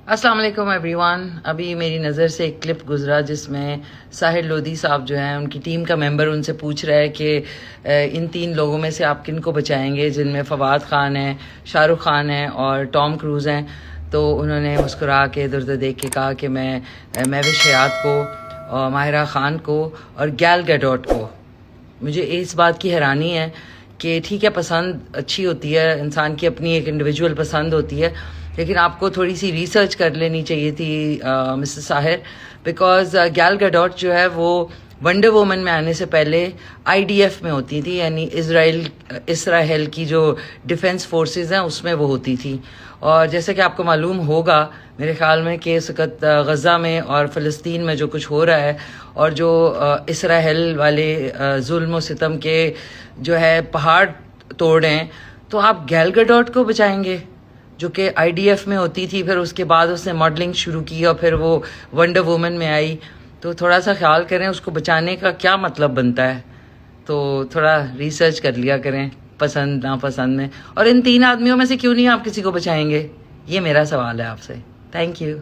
السلام علیکم every one. ابھی میری نظر سے ایک کلپ گزرا جس میں ساحر لودھی صاحب جو ہیں ان کی ٹیم کا ممبر ان سے پوچھ رہا ہے کہ ان 3 لوگوں میں سے آپ کن کو بچائیں گے، جن میں فواد خان ہیں، شاہ رخ خان ہیں اور ٹام کروز ہیں. تو انہوں نے مسکرا کے ادھر ادھر دیکھ کے کہا کہ میں مہوش حیات کو اور ماہرہ خان کو اور گیل گیڈوٹ کو. مجھے اس بات کی حیرانی ہے کہ ٹھیک ہے، پسند اچھی ہوتی ہے، انسان کی اپنی ایک انڈیویجول پسند ہوتی ہے، لیکن آپ کو تھوڑی سی ریسرچ کر لینی چاہیے تھی مسٹر ساحر، بیکاز گیل گیڈوٹ جو ہے وہ ونڈر وومن میں آنے سے پہلے IDF میں ہوتی تھی، یعنی اسرائیل کی جو ڈیفنس فورسز ہیں اس میں وہ ہوتی تھی. اور جیسے کہ آپ کو معلوم ہوگا میرے خیال میں کہ اس وقت غزہ میں اور فلسطین میں جو کچھ ہو رہا ہے اور جو اسرائیل والے ظلم و ستم کے جو ہے پہاڑ توڑ رہے ہیں، تو آپ گیل گیڈوٹ کو بچائیں گے جو کہ IDF میں ہوتی تھی، پھر اس کے بعد اس نے ماڈلنگ شروع کی اور پھر وہ ونڈر وومن میں آئی. تو تھوڑا سا خیال کریں اس کو بچانے کا کیا مطلب بنتا ہے. تو تھوڑا ریسرچ کر لیا کریں پسند ناپسند میں. اور ان 3 آدمیوں میں سے کیوں نہیں آپ کسی کو بچائیں گے، یہ میرا سوال ہے آپ سے. Thank you.